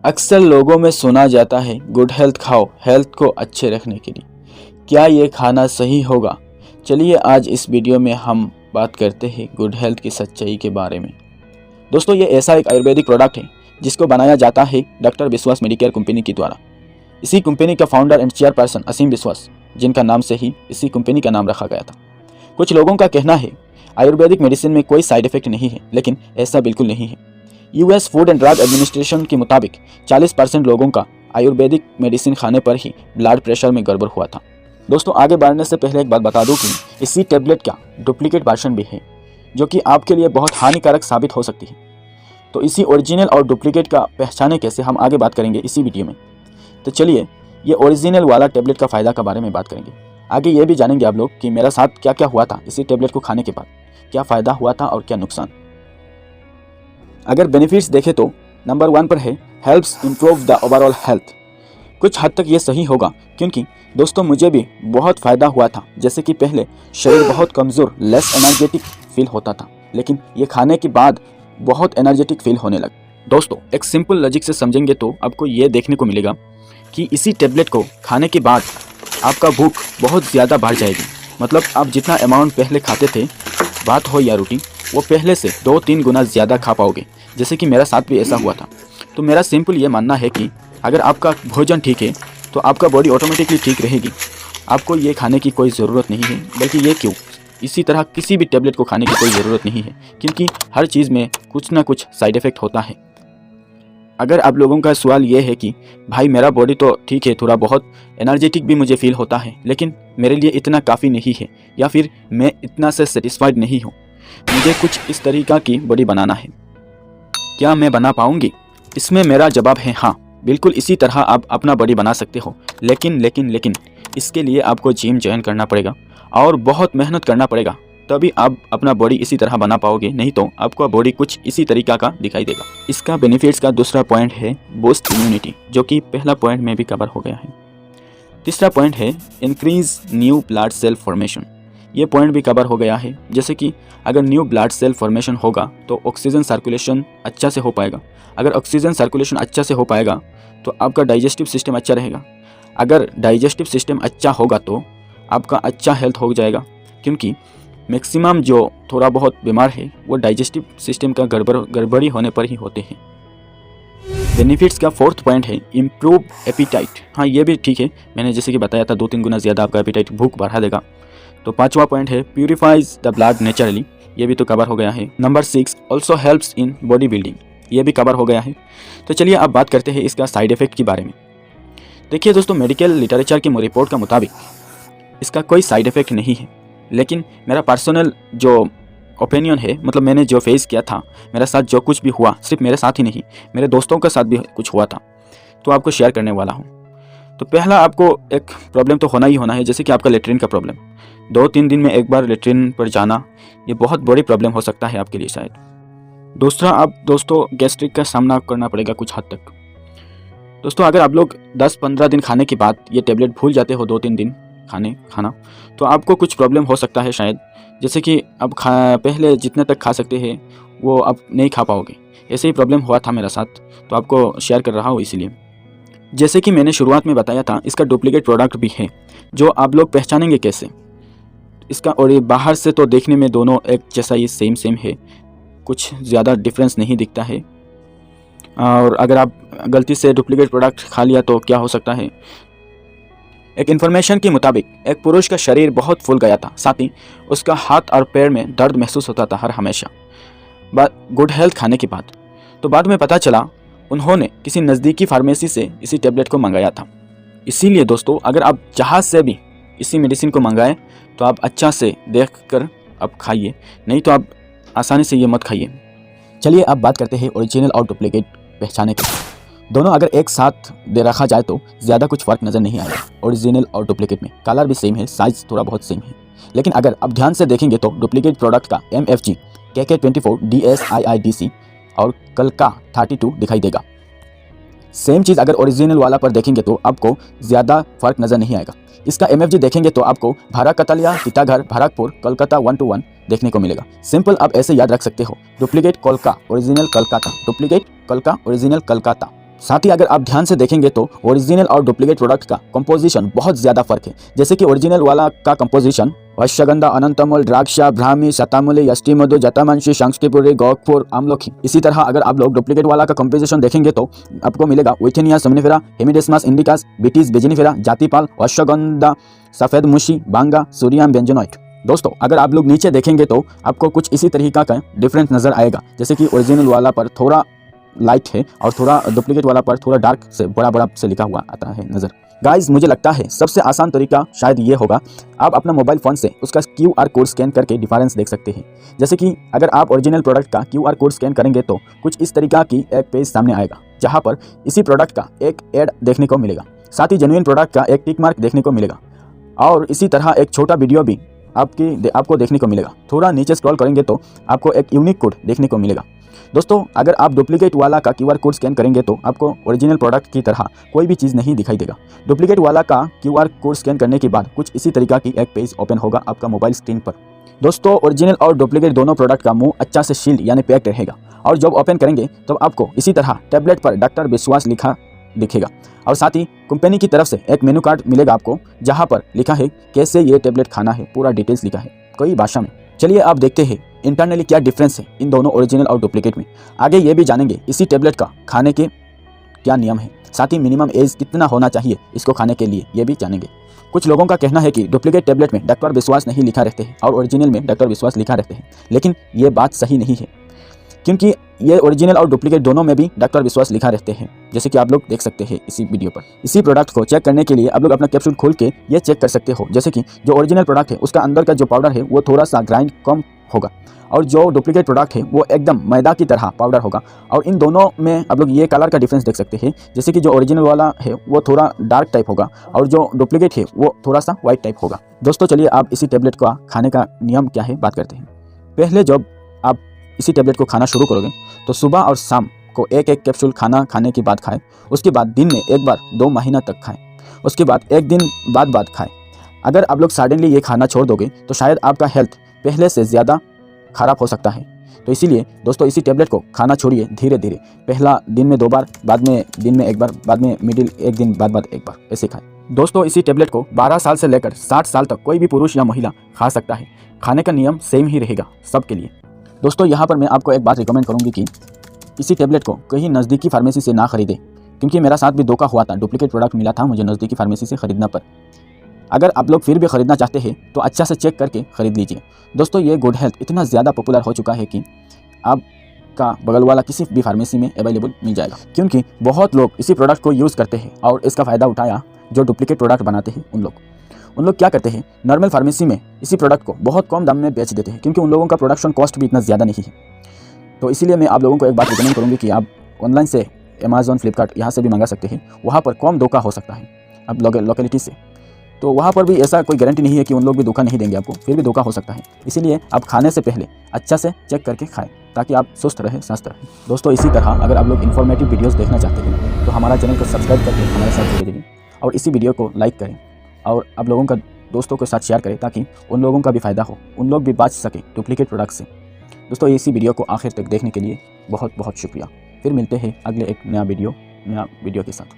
अक्सर लोगों में सुना जाता है गुड हेल्थ खाओ हेल्थ को अच्छे रखने के लिए। क्या ये खाना सही होगा? चलिए आज इस वीडियो में हम बात करते हैं गुड हेल्थ की सच्चाई के बारे में। दोस्तों, ये ऐसा एक आयुर्वेदिक प्रोडक्ट है जिसको बनाया जाता है डॉक्टर विश्वास मेडिकेयर कंपनी के द्वारा। इसी कंपनी का फाउंडर एंड चेयरपर्सन असीम विश्वास, जिनका नाम से ही इसी कंपनी का नाम रखा गया था। कुछ लोगों का कहना है आयुर्वेदिक मेडिसिन में कोई साइड इफेक्ट नहीं है, लेकिन ऐसा बिल्कुल नहीं है। US food and drug administration के मुताबिक 40% लोगों का आयुर्वेदिक मेडिसिन खाने पर ही ब्लड प्रेशर में गड़बड़ हुआ था। दोस्तों, आगे बढ़ने से पहले एक बात बता दूं कि इसी टेबलेट का डुप्लीकेट वर्जन भी है जो कि आपके लिए बहुत हानिकारक साबित हो सकती है। तो इसी ओरिजिनल और डुप्लीकेट का पहचाने कैसे, हम आगे बात करेंगे इसी वीडियो में। तो चलिए ये ओरिजिनल वाला टेबलेट का फ़ायदा के बारे में बात करेंगे। आगे ये भी जानेंगे आप लोग कि मेरा साथ क्या क्या हुआ था इसी टेबलेट को खाने के बाद, क्या फ़ायदा हुआ था और क्या नुकसान। अगर बेनिफिट्स देखें तो नंबर 1 पर है helps improve the overall health. कुछ हद तक ये सही होगा, क्योंकि दोस्तों मुझे भी बहुत फ़ायदा हुआ था। जैसे कि पहले शरीर बहुत कमज़ोर, लेस एनर्जेटिक फील होता था, लेकिन ये खाने के बाद बहुत एनर्जेटिक फील होने लगा। दोस्तों, एक सिंपल लॉजिक से समझेंगे तो आपको ये देखने को मिलेगा कि इसी टेबलेट को खाने के बाद आपका भूख बहुत ज़्यादा बढ़ जाएगी। मतलब आप जितना अमाउंट पहले खाते थे, भात हो या रोटी, वो पहले से 2-3 गुना ज़्यादा खा पाओगे। जैसे कि मेरा साथ भी ऐसा हुआ था। तो मेरा सिंपल ये मानना है कि अगर आपका भोजन ठीक है तो आपका बॉडी ऑटोमेटिकली ठीक रहेगी। आपको ये खाने की कोई ज़रूरत नहीं है। बल्कि ये क्यों, इसी तरह किसी भी टेबलेट को खाने की कोई ज़रूरत नहीं है, क्योंकि हर चीज़ में कुछ ना कुछ साइड इफ़ेक्ट होता है। अगर आप लोगों का सवाल ये है कि भाई मेरा बॉडी तो ठीक है, थोड़ा बहुत एनर्जेटिक भी मुझे फील होता है, लेकिन मेरे लिए इतना काफ़ी नहीं है, या फिर मैं इतना से सेटिस्फाइड नहीं हूँ, मुझे कुछ इस तरीक़ा की बॉडी बनाना है, क्या मैं बना पाऊँगी? इसमें मेरा जवाब है हाँ, बिल्कुल इसी तरह आप अपना बॉडी बना सकते हो। लेकिन इसके लिए आपको जिम ज्वाइन करना पड़ेगा और बहुत मेहनत करना पड़ेगा, तभी आप अपना बॉडी इसी तरह बना पाओगे। नहीं तो आपका बॉडी कुछ इसी तरीका का दिखाई देगा। इसका बेनिफिट्स का दूसरा पॉइंट है बूस्ट इम्यूनिटी, जो कि पहला पॉइंट में भी कवर हो गया है। तीसरा पॉइंट है increase new blood cell formation. ये पॉइंट भी कवर हो गया है। जैसे कि अगर न्यू ब्लड सेल फॉर्मेशन होगा तो ऑक्सीजन सर्कुलेशन अच्छा से हो पाएगा। अगर ऑक्सीजन सर्कुलेशन अच्छा से हो पाएगा तो आपका डाइजेस्टिव सिस्टम अच्छा रहेगा। अगर डाइजेस्टिव सिस्टम अच्छा होगा तो आपका अच्छा हेल्थ हो जाएगा, क्योंकि मैक्सिमम जो थोड़ा बहुत बीमार है वो डाइजेस्टिव सिस्टम का गड़बड़ी होने पर ही होते हैं। बेनिफिट्स का फोर्थ पॉइंट है इम्प्रूव एपिटाइट। हाँ, ये भी ठीक है, मैंने जैसे कि बताया था 2-3 गुना ज़्यादा आपका एपिटाइट, भूख बढ़ा देगा। तो पांचवा पॉइंट है प्यूरिफाइज द ब्लड नेचुरली। ये भी तो कवर हो गया है। Number 6 also helps in body building. ये भी कवर हो गया है। तो चलिए अब बात करते हैं इसका साइड इफेक्ट के बारे में। देखिए दोस्तों, मेडिकल लिटरेचर की रिपोर्ट का मुताबिक इसका कोई साइड इफेक्ट नहीं है, लेकिन मेरा पर्सनल जो ओपिनियन है, मतलब मैंने जो फेस किया था, मेरे साथ जो कुछ भी हुआ, सिर्फ मेरे साथ ही नहीं मेरे दोस्तों के साथ भी कुछ हुआ था, तो आपको शेयर करने वाला हूँ। तो पहला आपको एक प्रॉब्लम तो होना ही होना है, जैसे कि आपका लेटरिन का प्रॉब्लम। 2-3 दिन में एक बार लेटरिन पर जाना, ये बहुत बड़ी प्रॉब्लम हो सकता है आपके लिए शायद। दूसरा, आप दोस्तों गैस्ट्रिक का सामना करना पड़ेगा कुछ हद तक। दोस्तों, अगर आप लोग 10-15 दिन खाने के बाद ये टेबलेट भूल जाते हो, 2-3 दिन खाना, तो आपको कुछ प्रॉब्लम हो सकता है शायद। जैसे कि अब पहले जितने तक खा सकते हैं वो अब नहीं खा पाओगे। ऐसे ही प्रॉब्लम हुआ था मेरा साथ, तो आपको शेयर कर रहा हूँ इसीलिए। जैसे कि मैंने शुरुआत में बताया था, इसका डुप्लीकेट प्रोडक्ट भी है, जो आप लोग पहचानेंगे कैसे इसका। और ये बाहर से तो देखने में दोनों एक जैसा ही सेम है, कुछ ज़्यादा डिफरेंस नहीं दिखता है। और अगर आप गलती से डुप्लीकेट प्रोडक्ट खा लिया तो क्या हो सकता है। एक इन्फॉर्मेशन के मुताबिक एक पुरुष का शरीर बहुत फूल गया था, साथ ही उसका हाथ और पैर में दर्द महसूस होता था हर हमेशा गुड हेल्थ खाने के बाद। तो बाद में पता चला उन्होंने किसी नज़दीकी फार्मेसी से इसी टेबलेट को मंगाया था। इसीलिए दोस्तों, अगर आप जहाँ से भी इसी मेडिसिन को मंगाएं तो आप अच्छा से देख कर आप खाइए, नहीं तो आप आसानी से ये मत खाइए। चलिए अब बात करते हैं ओरिजिनल और डुप्लीकेट पहचाने के। दोनों अगर एक साथ दे रखा जाए तो ज़्यादा कुछ फ़र्क नज़र नहीं आएगा। ओरिजिनल और डुप्लीकेट में कलर भी सेम है, साइज़ थोड़ा बहुत सेम है, लेकिन अगर आप ध्यान से देखेंगे तो डुप्लीकेट प्रोडक्ट का MFG KK24 DSIIDC और कलका 32 दिखाई देगा। सेम चीज़ अगर ओरिजिनल वाला पर देखेंगे तो आपको ज़्यादा फ़र्क नज़र नहीं आएगा। इसका MFG देखेंगे तो आपको भाराकतलिया, टीटागढ़, भरतपुर, कोलकाता 1-1 देखने को मिलेगा। सिंपल आप ऐसे याद रख सकते हो, डुप्लीकेट कोलका ओरिजिनल कलकत्ता, डुप्लीकेट कोलका ओरिजिनल कलकत्ता। साथ ही अगर आप ध्यान से देखेंगे तो ओरिजिनल और डुप्लीकेट प्रोडक्ट का कंपोजिशन बहुत ज़्यादा फर्क है। जैसे कि ओरिजिनल वाला का कंपोजिशन अश्वगंधा, अनंतमूल, द्राक्षा, ब्राह्मी, शतामूली, यष्टिमधु, जटामांसी, शंखपुरी, गोखपुर, आमलोखी। इसी तरह अगर आप लोग डुप्लीकेट वाला का कंपोजिशन देखेंगे तो आपको मिलेगा विथेनिया सोमनिफेरा, हेमिडेस्मस इंडिकास, बिटिस बेजिनिफेरा, जातिपाल, अश्वगंधा, सफेद मुशी, बांगा, सूर्याम बेंजोनोइट। दोस्तों अगर आप लोग नीचे देखेंगे तो आपको कुछ इसी तरीका का डिफरेंस नज़र आएगा। जैसे कि ओरिजिनल वाला पर थोड़ा लाइट है और थोड़ा डुप्लीकेट वाला पर थोड़ा डार्क से बड़ा बड़ा से लिखा हुआ आता है नज़र। गाइज मुझे लगता है सबसे आसान तरीका शायद ये होगा, आप अपना मोबाइल फ़ोन से उसका QR कोड स्कैन करके डिफरेंस देख सकते हैं। जैसे कि अगर आप ओरिजिनल प्रोडक्ट का QR कोड स्कैन करेंगे तो कुछ इस तरीका की एक पेज सामने आएगा, जहाँ पर इसी प्रोडक्ट का एक ऐड देखने को मिलेगा। साथ ही जेन्युइन प्रोडक्ट का एक टिक मार्क देखने को मिलेगा और इसी तरह एक छोटा वीडियो भी आपको देखने को मिलेगा। थोड़ा नीचे स्क्रॉल करेंगे तो आपको एक यूनिक कोड देखने को मिलेगा। दोस्तों अगर आप डुप्लीकेट वाला का QR कोड स्कैन करेंगे तो आपको ओरिजिनल प्रोडक्ट की तरह कोई भी चीज़ नहीं दिखाई देगा। डुप्लीकेट वाला का QR कोड स्कैन करने के बाद कुछ इसी तरीका की एक पेज ओपन होगा आपका मोबाइल स्क्रीन पर। दोस्तों ओरिजिनल और डुप्लीकेट दोनों प्रोडक्ट का मुंह अच्छा से शील्ड यानी पैक्ड रहेगा और जब ओपन करेंगे तो आपको इसी तरह टैबलेट पर डॉक्टर विश्वास लिखा दिखेगा और साथ ही कंपनी की तरफ से एक मेनू कार्ड मिलेगा आपको, जहाँ पर लिखा है कैसे ये टैबलेट खाना है, पूरा डिटेल्स लिखा है कई भाषा में। चलिए आप देखते हैं इंटरनली क्या डिफरेंस है इन दोनों ओरिजिनल और डुप्लीकेट में। आगे ये भी जानेंगे इसी टैबलेट का खाने के क्या नियम है, साथ ही मिनिमम एज कितना होना चाहिए इसको खाने के लिए ये भी जानेंगे। कुछ लोगों का कहना है कि डुप्लीकेट टैबलेट में डॉक्टर विश्वास नहीं लिखा रहते हैं और ओरिजिनल में डॉक्टर विश्वास लिखा रहते हैं, लेकिन ये बात सही नहीं है क्योंकि ये ओरिजिनल और डुप्लीकेट दोनों में भी डॉक्टर विश्वास लिखा रहते हैं, जैसे कि आप लोग देख सकते हैं इसी वीडियो पर। इसी प्रोडक्ट को चेक करने के लिए आप लोग अपना कैप्सूल खोल के ये चेक कर सकते हो। जैसे कि जो ओरिजिनल प्रोडक्ट है उसका अंदर का जो पाउडर है वो थोड़ा सा ग्राइंड कम होगा और जो डुप्लीकेट प्रोडक्ट है वो एकदम मैदा की तरह पाउडर होगा। और इन दोनों में आप लोग ये कलर का डिफरेंस देख सकते हैं। जैसे कि जो ओरिजिनल वाला है वो थोड़ा डार्क टाइप होगा और जो डुप्लीकेट है वो थोड़ा सा वाइट टाइप होगा। दोस्तों चलिए आप इसी टैबलेट का खाने का नियम क्या है बात करते हैं। पहले जब आप इसी टैबलेट को खाना शुरू करोगे तो सुबह और शाम को एक एक कैप्सूल खाना खाने के बाद खाएं। उसके बाद दिन में एक बार 2 महीना तक खाएं। उसके बाद एक दिन बाद खाएं। अगर आप लोग सडनली ये खाना छोड़ दोगे तो शायद आपका हेल्थ पहले से ज़्यादा ख़राब हो सकता है। तो इसीलिए दोस्तों इसी टैबलेट को खाना छोड़िए धीरे धीरे। पहला दिन में 2 बार, बाद में दिन में 1 बार, बाद में मिडिल एक दिन बाद 1 बार, ऐसे खाएं। दोस्तों इसी टैबलेट को 12 साल से लेकर 60 साल तक कोई भी पुरुष या महिला खा सकता है। खाने का नियम सेम ही रहेगा सबके लिए। दोस्तों यहाँ पर मैं आपको एक बात रिकमेंड करूँगी कि इसी टैबलेट को कहीं नज़दीकी फार्मेसी से ना खरीदें, क्योंकि मेरा साथ भी धोखा हुआ था। डुप्लीकेट प्रोडक्ट मिला था मुझे नज़दीकी फार्मेसी से ख़रीदना पर। अगर आप लोग फिर भी ख़रीदना चाहते हैं तो अच्छा से चेक करके ख़रीद लीजिए। दोस्तों ये गुड हेल्थ इतना ज़्यादा पॉपुलर हो चुका है कि आपका बगल वाला किसी भी फार्मेसी में अवेलेबल मिल जाएगा, क्योंकि बहुत लोग इसी प्रोडक्ट को यूज़ करते हैं और इसका फ़ायदा उठाया जो डुप्लीकेट प्रोडक्ट बनाते हैं उन लोग क्या करते हैं, नॉर्मल फार्मेसी में इसी प्रोडक्ट को बहुत कम दाम में बेच देते हैं, क्योंकि उन लोगों का प्रोडक्शन कॉस्ट भी इतना ज़्यादा नहीं है। तो इसीलिए मैं आप लोगों को एक बात रिकमेंड करूँगी कि आप ऑनलाइन से अमेज़ॉन, फ्लिपकार्ट यहाँ से भी मंगा सकते हैं। वहाँ पर कम धोखा हो सकता है अब लोकेलिटी से। तो वहाँ पर भी ऐसा कोई गारंटी नहीं है कि उन लोग भी धोखा नहीं देंगे आपको, फिर भी धोखा हो सकता है। इसीलिए आप खाने से पहले अच्छा से चेक करके खाएं ताकि आप स्वस्थ रहें, स्वस्थ रहें। दोस्तों इसी तरह अगर आप लोग इन्फॉर्मेटिव वीडियोस देखना चाहते हैं तो हमारा चैनल को सब्सक्राइब करके हमारे साथ जुड़े रहिए और इसी वीडियो को लाइक करें और आप लोगों का दोस्तों के साथ शेयर करें ताकि उन लोगों का भी फ़ायदा हो, उन लोग भी बच सकें डुप्लीकेट प्रोडक्ट से। दोस्तों इसी वीडियो को आखिर तक देखने के लिए बहुत बहुत शुक्रिया। फिर मिलते हैं अगले एक नया वीडियो के साथ।